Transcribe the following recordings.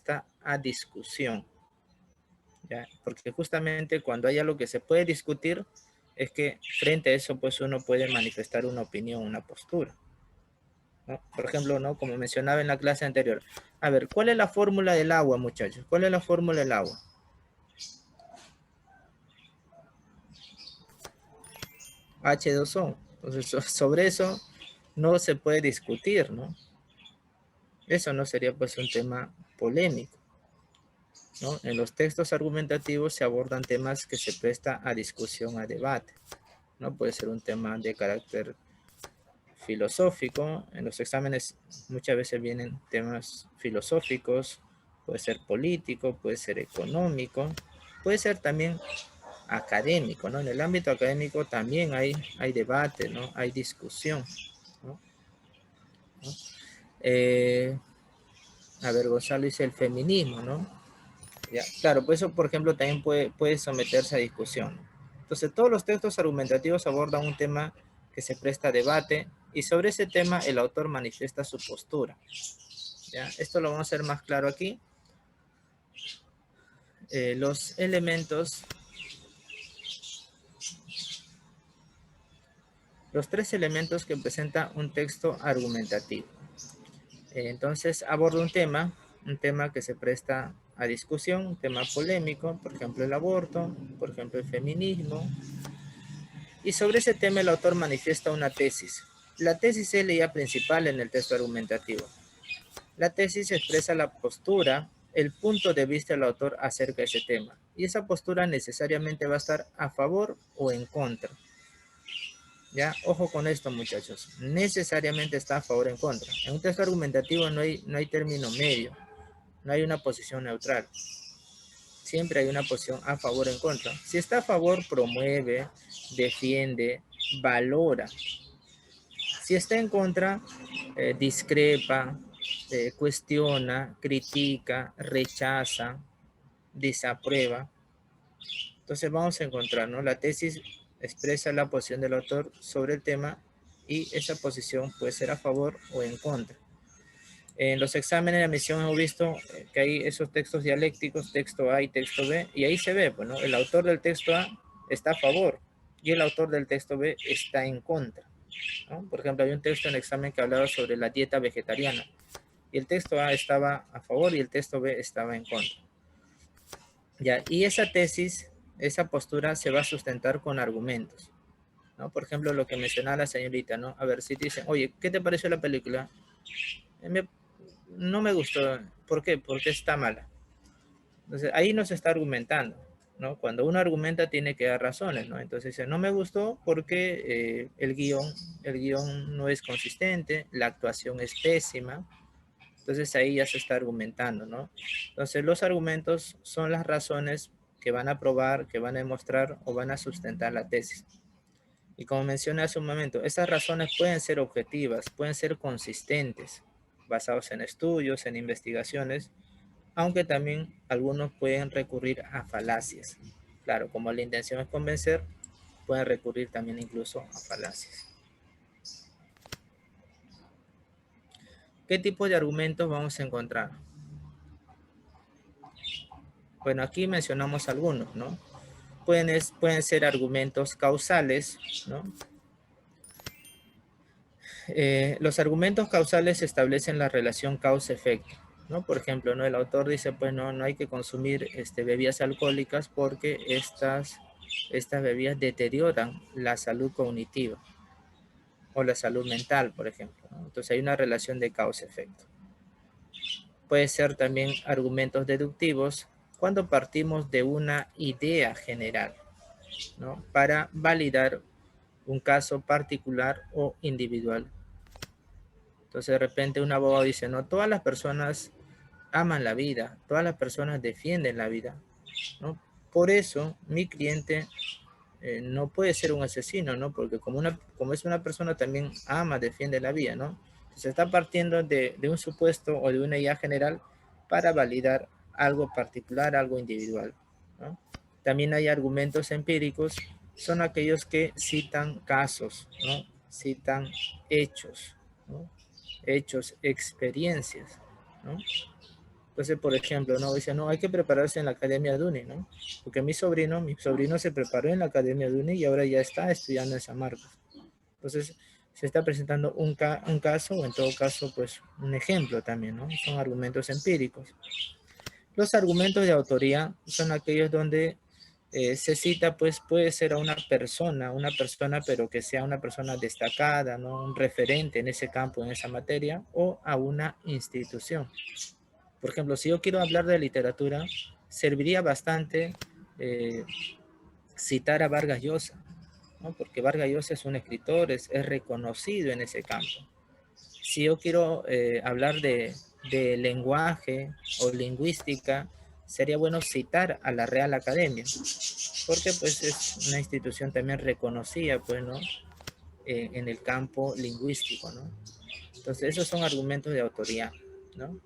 presta a discusión, ¿ya? Porque justamente cuando hay algo que se puede discutir, es que frente a eso, pues uno puede manifestar una opinión, una postura, ¿no? Por ejemplo, ¿no? Como mencionaba en la clase anterior. A ver, ¿cuál es la fórmula del agua, muchachos? ¿Cuál es la fórmula del agua? H2O. Entonces, sobre eso no se puede discutir, ¿no? Eso no sería pues un tema polémico, ¿no? En los textos argumentativos se abordan temas que se presta a discusión, a debate, ¿no? Puede ser un tema de carácter filosófico. En los exámenes muchas veces vienen temas filosóficos, puede ser político, puede ser económico, puede ser también académico, ¿no? En el ámbito académico también hay debate, ¿no? Hay discusión, ¿no? ¿No? Eh, a ver, Gonzalo dice el feminismo, ¿no? Ya, claro, pues eso, por ejemplo, también puede someterse a discusión. Entonces, todos los textos argumentativos abordan un tema que se presta a debate y sobre ese tema el autor manifiesta su postura. ¿Ya? Esto lo vamos a hacer más claro aquí. Los elementos, los tres elementos que presenta un texto argumentativo. Entonces, aborda un tema que se presta a discusión, un tema polémico, por ejemplo, el aborto, por ejemplo, el feminismo, y sobre ese tema el autor manifiesta una tesis. La tesis es la idea principal en el texto argumentativo. La tesis expresa la postura, el punto de vista del autor acerca de ese tema, y esa postura necesariamente va a estar a favor o en contra. ¿Ya? Ojo con esto, muchachos. Necesariamente está a favor o en contra. En un texto argumentativo no hay término medio, no hay una posición neutral. Siempre hay una posición a favor o en contra. Si está a favor, promueve, defiende, valora. Si está en contra, discrepa, cuestiona, critica, rechaza, desaprueba. Entonces vamos a encontrar, ¿no? La tesis expresa la posición del autor sobre el tema y esa posición puede ser a favor o en contra. En los exámenes de admisión hemos visto que hay esos textos dialécticos, texto A y texto B, y ahí se ve, bueno, el autor del texto A está a favor y el autor del texto B está en contra, ¿no? Por ejemplo, hay un texto en el examen que hablaba sobre la dieta vegetariana y el texto A estaba a favor y el texto B estaba en contra. Ya, y esa tesis, esa postura se va a sustentar con argumentos, ¿no? Por ejemplo, lo que mencionaba la señorita, ¿no? A ver, si te dicen, oye, ¿qué te pareció la película? No me gustó. ¿Por qué? Porque está mala. Entonces, ahí nos está argumentando, ¿no? Cuando uno argumenta tiene que dar razones, ¿no? Entonces dice, no me gustó porque el guión no es consistente, la actuación es pésima. Entonces ahí ya se está argumentando, ¿no? Entonces los argumentos son las razones que van a probar, que van a demostrar o van a sustentar la tesis. Y como mencioné hace un momento, esas razones pueden ser objetivas, pueden ser consistentes, basados en estudios, en investigaciones, aunque también algunos pueden recurrir a falacias. Claro, como la intención es convencer, pueden recurrir también incluso a falacias. ¿Qué tipo de argumentos vamos a encontrar? Bueno, aquí mencionamos algunos, ¿no? Pueden ser argumentos causales, ¿no? Los argumentos causales establecen la relación causa-efecto, ¿no? Por ejemplo, ¿no? El autor dice, pues no hay que consumir bebidas alcohólicas porque estas bebidas deterioran la salud cognitiva o la salud mental, por ejemplo, ¿no? Entonces hay una relación de causa-efecto. Puede ser también argumentos deductivos cuando partimos de una idea general, ¿no? Para validar un caso particular o individual. Entonces de repente un abogado dice, no, todas las personas aman la vida, todas las personas defienden la vida, ¿no? Por eso mi cliente no puede ser un asesino, ¿no? Porque como es una persona también ama, defiende la vida, ¿no? Se está partiendo de un supuesto o de una idea general para validar algo particular, algo individual, ¿no? También hay argumentos empíricos, son aquellos que citan casos, ¿no? Citan hechos, ¿no? Hechos, experiencias, ¿no? Entonces, por ejemplo, no dice, no, hay que prepararse en la Academia Duni, ¿no? Porque mi sobrino se preparó en la Academia Duni y ahora ya está estudiando en San Marcos. Entonces, se está presentando un caso, o en todo caso, pues, un ejemplo también, ¿no? Son argumentos empíricos. Los argumentos de autoría son aquellos donde se cita, pues, puede ser a una persona, pero que sea una persona destacada, ¿no? Un referente en ese campo, en esa materia, o a una institución. Por ejemplo, si yo quiero hablar de literatura, serviría bastante citar a Vargas Llosa, ¿no? Porque Vargas Llosa es un escritor, es reconocido en ese campo. Si yo quiero hablar de lenguaje o lingüística, sería bueno citar a la Real Academia, porque pues es una institución también reconocida, pues, ¿no? En el campo lingüístico, ¿no? Entonces, esos son argumentos de autoría, ¿no?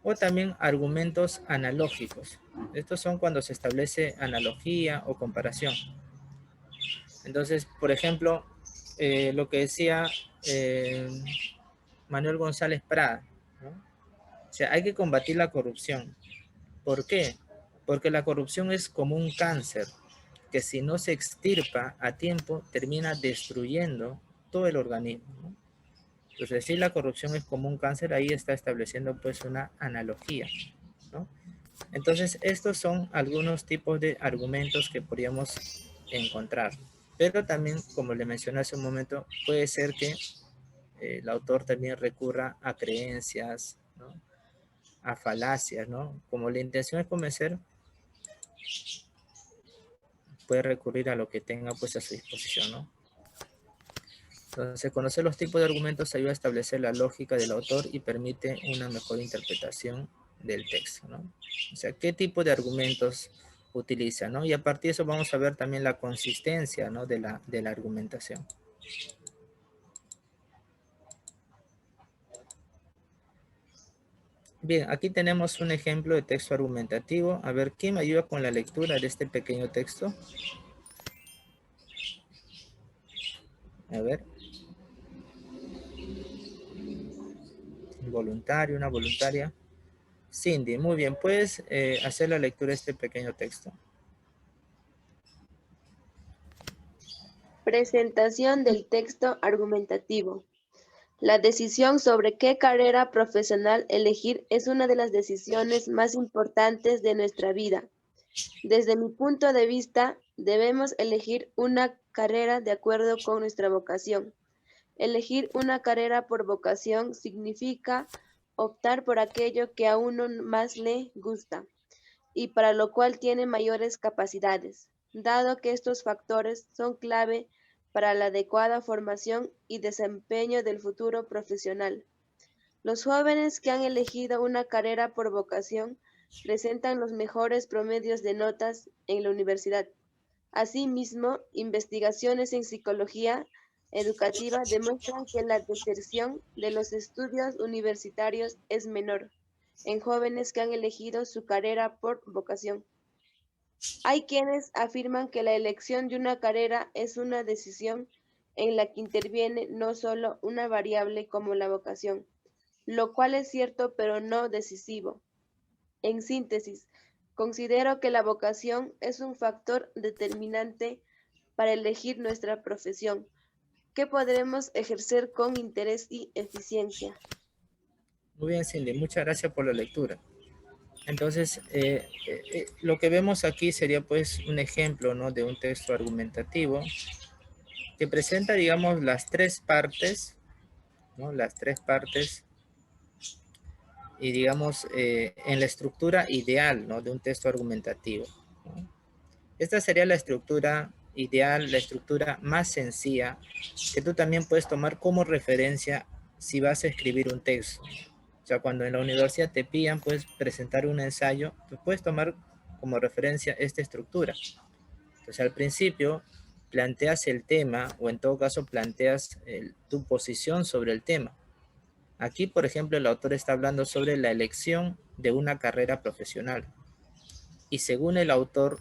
O también argumentos analógicos. Estos son cuando se establece analogía o comparación. Entonces, por ejemplo, lo que decía Manuel González Prada, ¿no? O sea, hay que combatir la corrupción. ¿Por qué? Porque la corrupción es como un cáncer que si no se extirpa a tiempo termina destruyendo todo el organismo, ¿no? Entonces, si la corrupción es como un cáncer, ahí está estableciendo pues una analogía, ¿no? Entonces, estos son algunos tipos de argumentos que podríamos encontrar. Pero también, como le mencioné hace un momento, puede ser que el autor también recurra a creencias, ¿no? A falacias, ¿no? Como la intención es convencer, puede recurrir a lo que tenga pues a su disposición, ¿no? Entonces, conocer los tipos de argumentos ayuda a establecer la lógica del autor y permite una mejor interpretación del texto, ¿no? O sea, qué tipo de argumentos utiliza, ¿no? Y a partir de eso vamos a ver también la consistencia, ¿no? de la argumentación. Bien, aquí tenemos un ejemplo de texto argumentativo. A ver, ¿quién me ayuda con la lectura de este pequeño texto? A ver. Un voluntario, una voluntaria. Cindy, muy bien. ¿Puedes hacer la lectura de este pequeño texto? Presentación del texto argumentativo. La decisión sobre qué carrera profesional elegir es una de las decisiones más importantes de nuestra vida. Desde mi punto de vista, debemos elegir una carrera de acuerdo con nuestra vocación. Elegir una carrera por vocación significa optar por aquello que a uno más le gusta y para lo cual tiene mayores capacidades, dado que estos factores son clave para la adecuada formación y desempeño del futuro profesional. Los jóvenes que han elegido una carrera por vocación presentan los mejores promedios de notas en la universidad. Asimismo, investigaciones en psicología educativa demuestran que la deserción de los estudios universitarios es menor en jóvenes que han elegido su carrera por vocación. Hay quienes afirman que la elección de una carrera es una decisión en la que interviene no solo una variable como la vocación, lo cual es cierto pero no decisivo. En síntesis, considero que la vocación es un factor determinante para elegir nuestra profesión, que podremos ejercer con interés y eficiencia. Muy bien, Cindy. Muchas gracias por la lectura. Entonces, lo que vemos aquí sería pues un ejemplo, ¿no? De un texto argumentativo que presenta, digamos, las tres partes, ¿no? Las tres partes y, digamos, en la estructura ideal, ¿no? De un texto argumentativo, ¿no? Esta sería la estructura ideal, la estructura más sencilla que tú también puedes tomar como referencia si vas a escribir un texto. O sea, cuando en la universidad te pillan, puedes presentar un ensayo, pues puedes tomar como referencia esta estructura. Entonces, al principio planteas el tema, o en todo caso planteas tu posición sobre el tema. Aquí, por ejemplo, el autor está hablando sobre la elección de una carrera profesional. Y según el autor,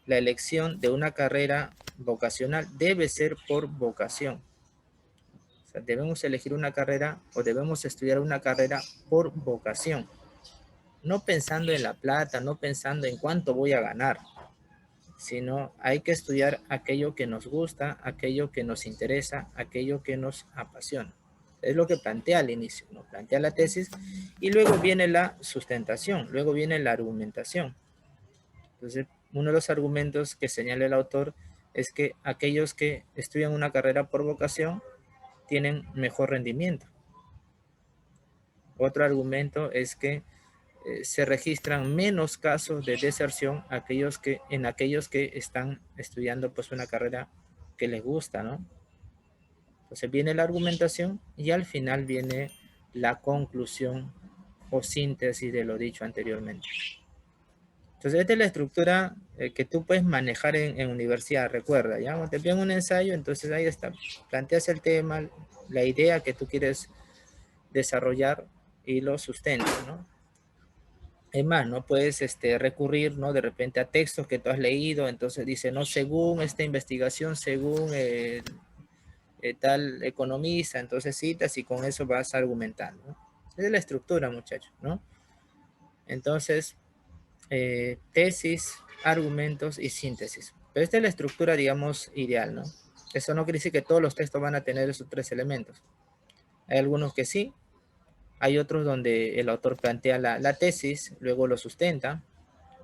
la elección de una carrera vocacional debe ser por vocación. O sea, debemos elegir una carrera o debemos estudiar una carrera por vocación. no pensando en la plata, no pensando en cuánto voy a ganar, sino hay que estudiar aquello que nos gusta, aquello que nos interesa, aquello que nos apasiona. Es lo que plantea al inicio, ¿no? Plantea la tesis y luego viene la sustentación, luego viene la argumentación. Entonces, uno de los argumentos que señala el autor es que aquellos que estudian una carrera por vocación tienen mejor rendimiento. Otro argumento es que se registran menos casos de deserción en aquellos que están estudiando pues una carrera que les gusta, ¿no? Entonces viene la argumentación y al final viene la conclusión o síntesis de lo dicho anteriormente. Entonces esta es la estructura que tú puedes manejar en universidad, recuerda, ¿ya? Cuando te piden un ensayo, entonces ahí está, planteas el tema, la idea que tú quieres desarrollar y lo sustentas, ¿no? Es más, ¿no? Puedes recurrir, ¿no? De repente a textos que tú has leído, entonces dice, no, según esta investigación, según tal economista, entonces citas y con eso vas argumentando, ¿no? Esa es la estructura, muchachos, ¿no? Entonces, tesis, argumentos y síntesis. Pero esta es la estructura, digamos, ideal, ¿no? Eso no quiere decir que todos los textos van a tener esos tres elementos. Hay algunos que sí, hay otros donde el autor plantea la tesis, luego lo sustenta,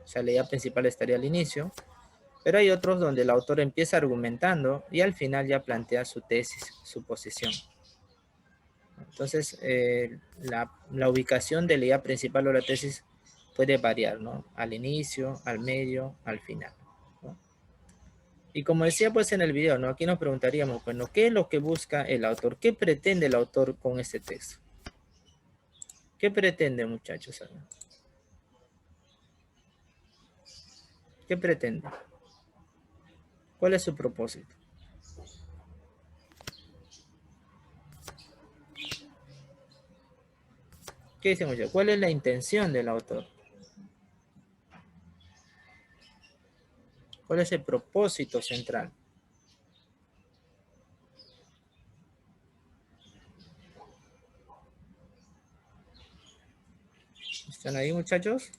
o sea, la idea principal estaría al inicio, pero hay otros donde el autor empieza argumentando y al final ya plantea su tesis, su posición. Entonces, la ubicación de la idea principal o la tesis puede variar, ¿no? Al inicio, al medio, al final, ¿no? Y como decía pues en el video, ¿no? Aquí nos preguntaríamos, bueno, ¿qué es lo que busca el autor? ¿Qué pretende el autor con este texto? ¿Qué pretende, muchachos? ¿Qué pretende? ¿Cuál es su propósito? ¿Qué dice, muchachos? ¿Cuál es la intención del autor? ¿Cuál es el propósito central? ¿Están ahí, muchachos?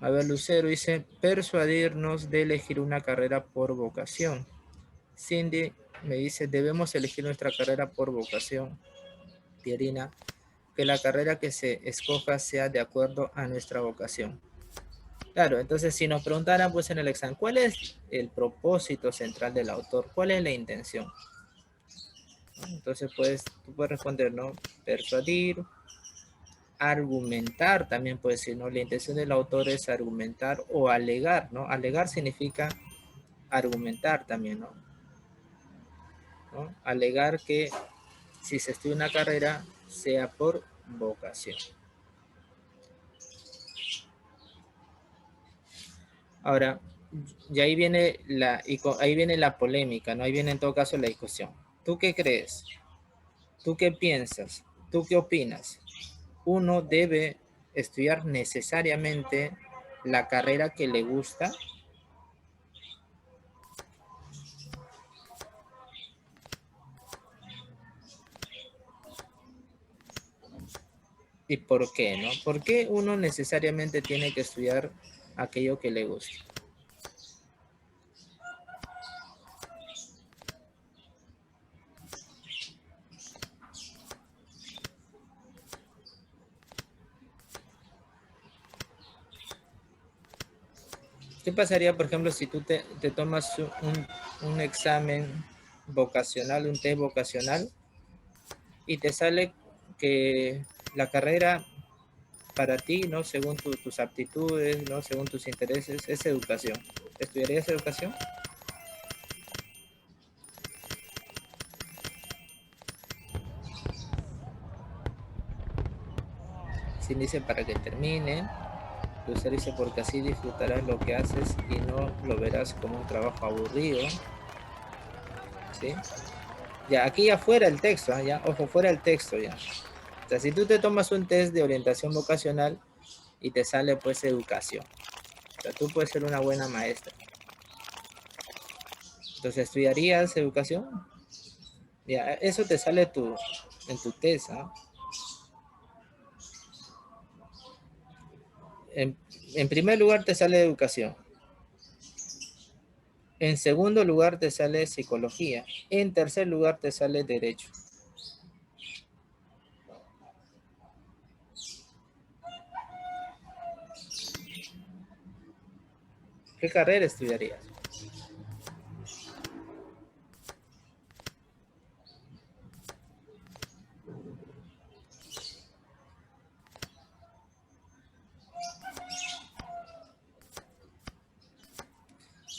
A ver, Lucero dice, persuadirnos de elegir una carrera por vocación. Cindy me dice, debemos elegir nuestra carrera por vocación. Pierina, que la carrera que se escoja sea de acuerdo a nuestra vocación. Claro, entonces si nos preguntaran pues en el examen, ¿cuál es el propósito central del autor? ¿Cuál es la intención? Entonces pues tú puedes responder, ¿no? Persuadir, argumentar también puede ser, ¿no? La intención del autor es argumentar o alegar, ¿no? Alegar significa argumentar también, ¿no? ¿No? Alegar que si se estudia una carrera sea por vocación. Ahora, y ahí viene la polémica, ¿no? Ahí viene en todo caso la discusión. ¿Tú qué crees? ¿Tú qué piensas? ¿Tú qué opinas? ¿Uno debe estudiar necesariamente la carrera que le gusta? ¿Y por qué, no? ¿Por qué uno necesariamente tiene que estudiar aquello que le gusta? ¿Qué pasaría, por ejemplo, si tú te tomas un examen vocacional, un test vocacional, y te sale que la carrera para ti, ¿no? Según tus aptitudes, ¿no? Según tus intereses, es educación? ¿Estudiarías educación? Si dice para que termine, usted dice porque así disfrutarás lo que haces y no lo verás como un trabajo aburrido, ¿sí? Ya, aquí ya fuera el texto, ¿eh? Ya, ojo, fuera el texto ya. O sea, si tú te tomas un test de orientación vocacional y te sale pues educación, o sea, tú puedes ser una buena maestra. Entonces, ¿estudiarías educación? Ya, eso te sale en tu test, ¿ah? En primer lugar te sale educación. En segundo lugar te sale psicología. En tercer lugar te sale derecho. ¿Qué carrera estudiarías?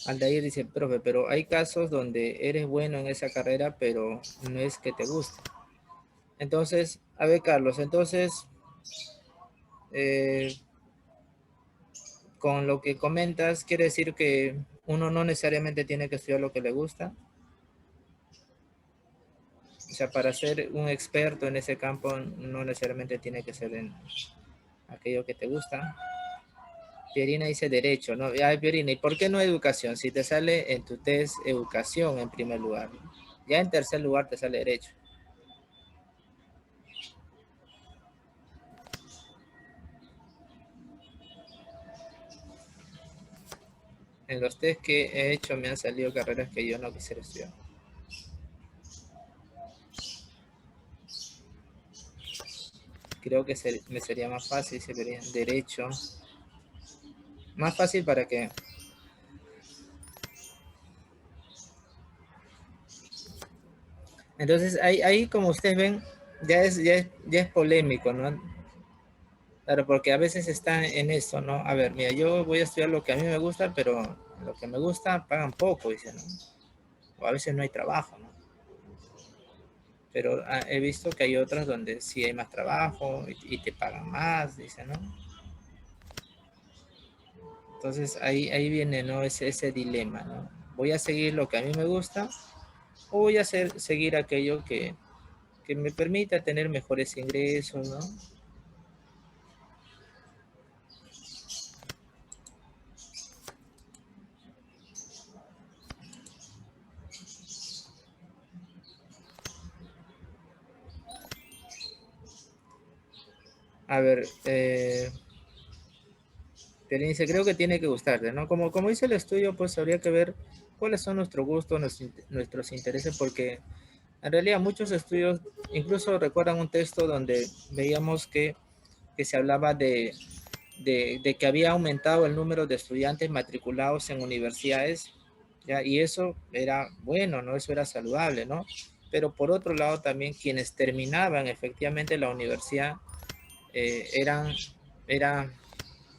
Aldair dice, profe, pero hay casos donde eres bueno en esa carrera, pero no es que te guste. Entonces, a ver, Carlos, entonces, eh, con lo que comentas, quiere decir que uno no necesariamente tiene que estudiar lo que le gusta. O sea, para ser un experto en ese campo, no necesariamente tiene que ser en aquello que te gusta. Pierina dice derecho, ¿no? Ay, Pierina, ¿y por qué no educación? Si te sale en tu test educación en primer lugar, ya en tercer lugar te sale derecho. En los test que he hecho me han salido carreras que yo no quisiera estudiar. Creo que me sería más fácil si vería derecho. Más fácil para que... Entonces, ahí como ustedes ven, ya es polémico, ¿no? Claro, porque a veces está en esto, ¿no? A ver, mira, yo voy a estudiar lo que a mí me gusta, pero lo que me gusta pagan poco, dice, ¿no? O a veces no hay trabajo, ¿no? Pero he visto que hay otras donde sí hay más trabajo y te pagan más, dice, ¿no? Entonces ahí viene, ¿no? Ese dilema, ¿no? ¿Voy a seguir lo que a mí me gusta o voy a seguir aquello que me permita tener mejores ingresos, ¿no? A ver, pero dice, creo que tiene que gustarte, ¿no? Como dice el estudio, pues habría que ver cuáles son nuestros gustos, nuestros intereses, porque en realidad muchos estudios, incluso recuerdan un texto donde veíamos que se hablaba de que había aumentado el número de estudiantes matriculados en universidades, ¿ya? Y eso era bueno, ¿no? Eso era saludable, ¿no? Pero por otro lado también quienes terminaban efectivamente la universidad eh, eran, eran,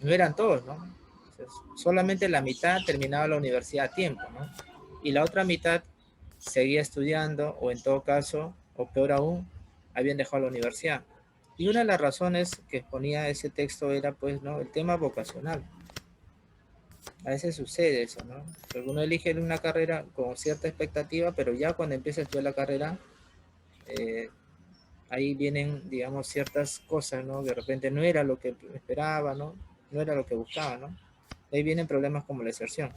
no eran todos, ¿no? Entonces, solamente la mitad terminaba la universidad a tiempo, ¿no? Y la otra mitad seguía estudiando o en todo caso, o peor aún, habían dejado la universidad. Y una de las razones que exponía ese texto era, pues, ¿no? El tema vocacional. A veces sucede eso, ¿no? Uno elige una carrera con cierta expectativa, pero ya cuando empieza a estudiar la carrera, eh, ahí vienen, digamos, ciertas cosas, ¿no? De repente no era lo que esperaba, ¿no? No era lo que buscaba, ¿no? Ahí vienen problemas como la deserción.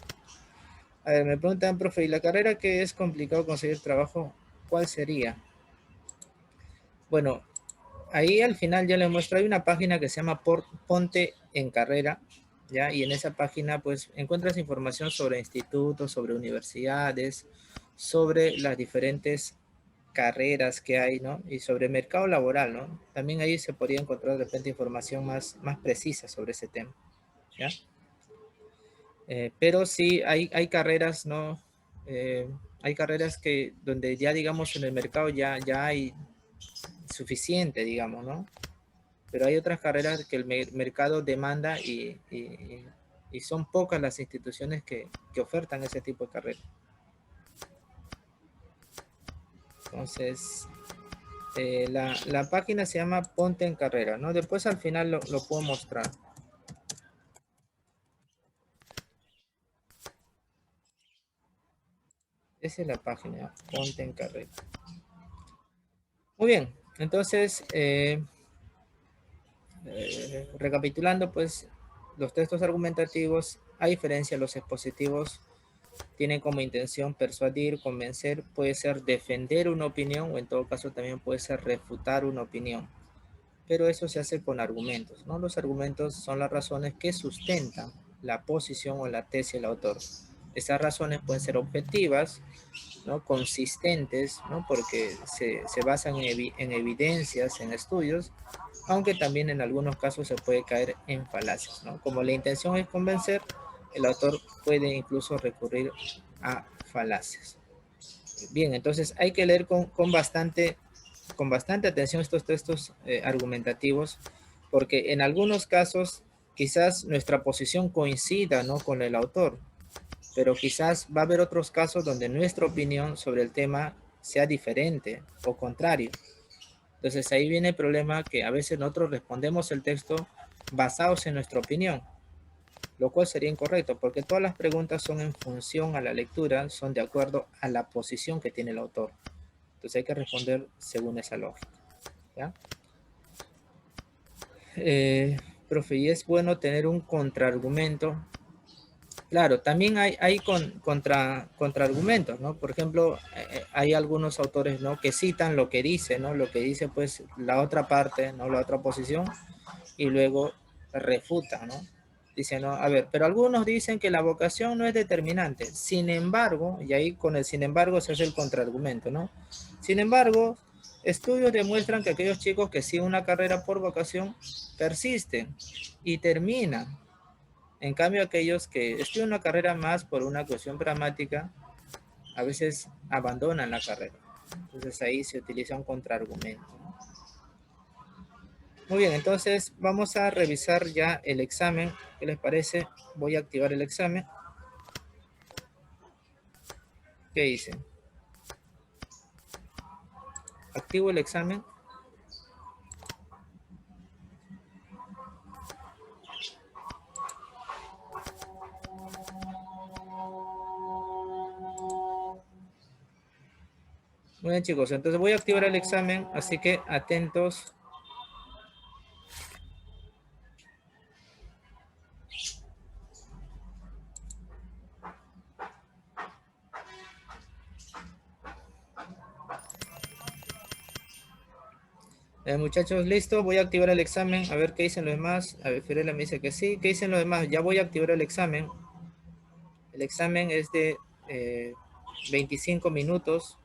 A ver, me preguntan, profe, ¿y la carrera que es complicado conseguir trabajo, cuál sería? Bueno, ahí al final ya les muestro, hay una página que se llama Ponte en Carrera, ¿ya? Y en esa página pues encuentras información sobre institutos, sobre universidades, sobre las diferentes carreras que hay, ¿no? Y sobre el mercado laboral, ¿no? También ahí se podría encontrar de repente información más precisa sobre ese tema, ¿ya? Pero sí hay carreras, ¿no? Hay carreras que donde ya digamos en el mercado ya hay suficiente, digamos, ¿no? Pero hay otras carreras que el mercado demanda y son pocas las instituciones que ofertan ese tipo de carreras. Entonces, la página se llama Ponte en Carrera, ¿no? Después al final lo puedo mostrar. Esa es la página, Ponte en Carrera. Muy bien, entonces, recapitulando, pues, los textos argumentativos, a diferencia de los expositivos, tiene como intención persuadir, convencer, puede ser defender una opinión o en todo caso también puede ser refutar una opinión. Pero eso se hace con argumentos, ¿no? Los argumentos son las razones que sustentan la posición o la tesis del autor. Esas razones pueden ser objetivas, ¿no? Consistentes, ¿no? Porque se basan en evidencias, en estudios, aunque también en algunos casos se puede caer en falacias, ¿no? Como la intención es convencer, el autor puede incluso recurrir a falacias. Bien, entonces hay que leer con bastante atención estos textos argumentativos, porque en algunos casos quizás nuestra posición coincida, ¿no?, con el autor, pero quizás va a haber otros casos donde nuestra opinión sobre el tema sea diferente o contrario. Entonces ahí viene el problema que a veces nosotros respondemos el texto basados en nuestra opinión, lo cual sería incorrecto porque todas las preguntas son en función a la lectura, son de acuerdo a la posición que tiene el autor. Entonces hay que responder según esa lógica, ¿ya? Profe, y es bueno tener un contraargumento. Claro, también hay contraargumentos, ¿no? Por ejemplo, hay algunos autores, ¿no?, que citan lo que dice, ¿no? Lo que dice, pues, la otra parte, ¿no? La otra posición, y luego refuta, ¿no? Dice, no, a ver, pero algunos dicen que la vocación no es determinante. Sin embargo, y ahí con el sin embargo se hace el contraargumento, ¿no? Sin embargo, estudios demuestran que aquellos chicos que siguen una carrera por vocación persisten y terminan. En cambio, aquellos que estudian una carrera más por una cuestión pragmática, a veces abandonan la carrera. Entonces ahí se utiliza un contraargumento. Muy bien, entonces vamos a revisar ya el examen. ¿Qué les parece? Voy a activar el examen. ¿Qué hice? Activo el examen. Muy bien, chicos, entonces voy a activar el examen, así que atentos. Muchachos, listo, voy a activar el examen, a ver qué dicen los demás. A ver, Fiorella me dice que sí. ¿Qué dicen los demás? Ya voy a activar el examen. El examen es de 25 minutos.